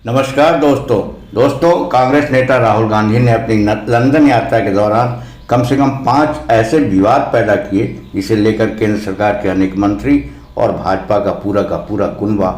नमस्कार दोस्तों कांग्रेस नेता राहुल गांधी ने अपनी लंदन यात्रा के दौरान कम से कम 5 ऐसे विवाद पैदा किए जिसे लेकर केंद्र सरकार के अनेक मंत्री और भाजपा का पूरा कुनबा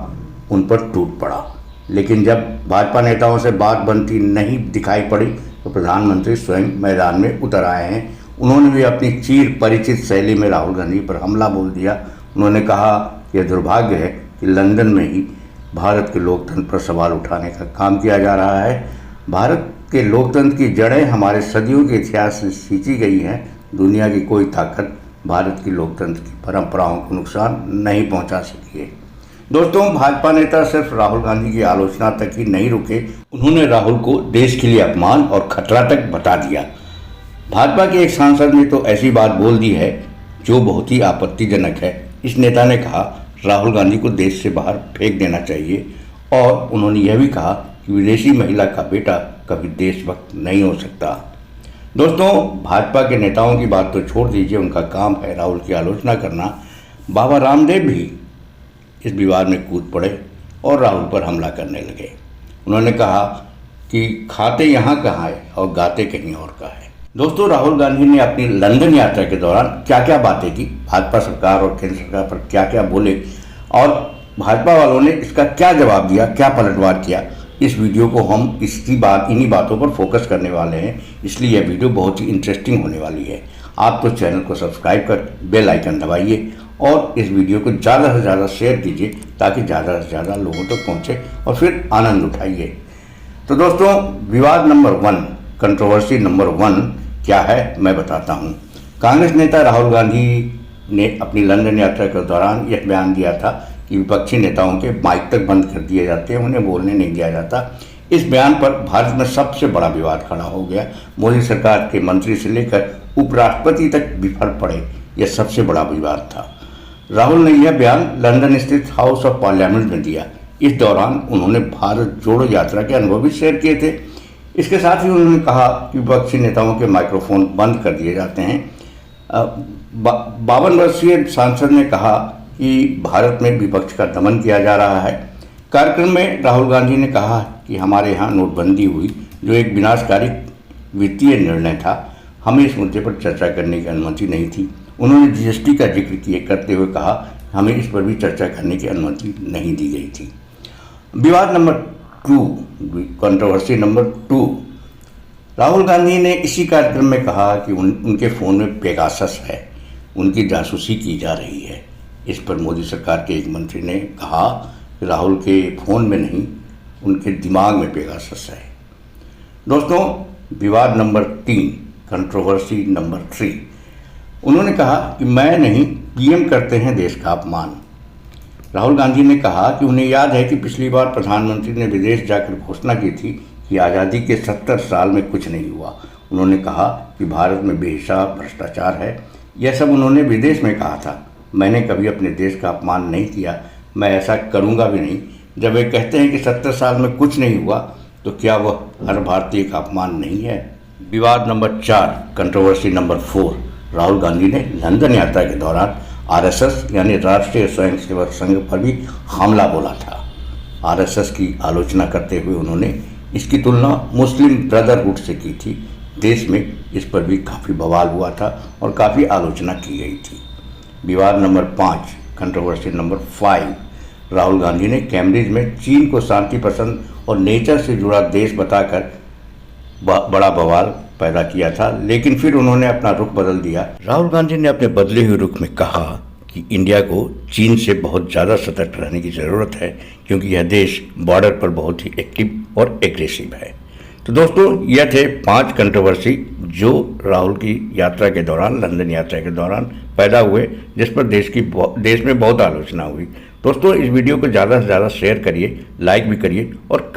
उन पर टूट पड़ा। लेकिन जब भाजपा नेताओं से बात बनती नहीं दिखाई पड़ी तो प्रधानमंत्री स्वयं मैदान में उतर आए हैं। उन्होंने भी अपनी चिर परिचित शैली में राहुल गांधी पर हमला बोल दिया। उन्होंने कहा यह दुर्भाग्य है कि लंदन में ही भारत के लोकतंत्र पर सवाल उठाने का काम किया जा रहा है। भारत के लोकतंत्र की जड़ें हमारे सदियों के इतिहास से सींची गई हैं। दुनिया की कोई ताकत भारत की लोकतंत्र की परंपराओं को नुकसान नहीं पहुंचा सकी है। दोस्तों, भाजपा नेता सिर्फ राहुल गांधी की आलोचना तक ही नहीं रुके, उन्होंने राहुल को देश के लिए अपमान और खतरा तक बता दिया। भाजपा के एक सांसद ने तो ऐसी बात बोल दी है जो बहुत ही आपत्तिजनक है। इस नेता ने कहा राहुल गांधी को देश से बाहर फेंक देना चाहिए और उन्होंने यह भी कहा कि विदेशी महिला का बेटा कभी देशभक्त नहीं हो सकता। दोस्तों, भाजपा के नेताओं की बात तो छोड़ दीजिए, उनका काम है राहुल की आलोचना करना। बाबा रामदेव भी इस विवाद में कूद पड़े और राहुल पर हमला करने लगे। उन्होंने कहा कि खाते यहाँ कहाँ है और गाते कहीं और का है। दोस्तों, राहुल गांधी ने अपनी लंदन यात्रा के दौरान क्या क्या बातें की, भाजपा सरकार और केंद्र सरकार पर क्या क्या बोले और भाजपा वालों ने इसका क्या जवाब दिया, क्या पलटवार किया, इस वीडियो को हम इन्हीं बातों पर फोकस करने वाले हैं। इसलिए यह वीडियो बहुत ही इंटरेस्टिंग होने वाली है। आप तो चैनल को सब्सक्राइब कर बेल आइकन दबाइए और इस वीडियो को ज़्यादा से ज़्यादा शेयर कीजिए ताकि ज़्यादा से ज़्यादा लोगों तक पहुँचे और फिर आनंद उठाइए। तो दोस्तों, विवाद नंबर 1, कंट्रोवर्सी नंबर 1 क्या है मैं बताता हूँ। कांग्रेस नेता राहुल गांधी ने अपनी लंदन यात्रा के दौरान यह बयान दिया था कि विपक्षी नेताओं के माइक तक बंद कर दिए जाते हैं, उन्हें बोलने नहीं दिया जाता। इस बयान पर भारत में सबसे बड़ा विवाद खड़ा हो गया। मोदी सरकार के मंत्री से लेकर उपराष्ट्रपति तक बिफर पड़े। यह सबसे बड़ा विवाद था। राहुल ने यह बयान लंदन स्थित हाउस ऑफ पार्लियामेंट में दिया। इस दौरान उन्होंने भारत जोड़ो यात्रा के अनुभव भी शेयर किए थे। इसके साथ ही उन्होंने कहा कि विपक्षी नेताओं के माइक्रोफोन बंद कर दिए जाते हैं। 52 वर्षीय सांसद ने कहा कि भारत में विपक्ष का दमन किया जा रहा है। कार्यक्रम में राहुल गांधी ने कहा कि हमारे यहाँ नोटबंदी हुई जो एक विनाशकारी वित्तीय निर्णय था, हमें इस मुद्दे पर चर्चा करने की अनुमति नहीं थी। उन्होंने जीएसटी का जिक्र करते हुए कहा हमें इस पर भी चर्चा करने की अनुमति नहीं दी गई थी। विवाद number 2, controversy number 2, Rahul Gandhi ने इसी कार्यक्रम में कहा कि उनके फ़ोन में पेगासस है, उनकी जासूसी की जा रही है। इस पर मोदी सरकार के एक मंत्री ने कहा कि राहुल के फ़ोन में नहीं, उनके दिमाग में पेगासस है। दोस्तों, विवाद नंबर 3, कंट्रोवर्सी नंबर 3, उन्होंने कहा कि मैं नहीं, पीएम करते हैं देश का अपमान। राहुल गांधी ने कहा कि उन्हें याद है कि पिछली बार प्रधानमंत्री ने विदेश जाकर घोषणा की थी कि आज़ादी के 70 साल में कुछ नहीं हुआ। उन्होंने कहा कि भारत में बेहिसाब भ्रष्टाचार है। यह सब उन्होंने विदेश में कहा था। मैंने कभी अपने देश का अपमान नहीं किया, मैं ऐसा करूंगा भी नहीं। जब वे कहते हैं कि 70 साल में कुछ नहीं हुआ तो क्या वह हर भारतीय का अपमान नहीं है। विवाद number 4, controversy number 4, Rahul Gandhi ने लंदन यात्रा के दौरान आरएसएस यानी राष्ट्रीय स्वयंसेवक संघ पर भी हमला बोला था। आरएसएस की आलोचना करते हुए उन्होंने इसकी तुलना मुस्लिम ब्रदरहुड से की थी। देश में इस पर भी काफ़ी बवाल हुआ था और काफ़ी आलोचना की गई थी। विवाद number 5, controversy number 5, Rahul Gandhi ने कैम्ब्रिज में चीन को शांति पसंद और नेचर से जुड़ा देश बताकर बड़ा बवाल पैदा किया था, लेकिन फिर उन्होंने अपना रुख बदल दिया। राहुल गांधी ने अपने बदले हुए रुख में कहा कि इंडिया को चीन से बहुत ज़्यादा सतर्क रहने की ज़रूरत है क्योंकि यह देश बॉर्डर पर बहुत ही एक्टिव और एग्रेसिव है। तो दोस्तों, यह थे 5 कंट्रोवर्सी जो राहुल की यात्रा के दौरान, लंदन यात्रा के दौरान पैदा हुए, जिस पर देश में बहुत आलोचना हुई। दोस्तों, इस वीडियो को ज़्यादा से ज़्यादा शेयर करिए, लाइक भी करिए और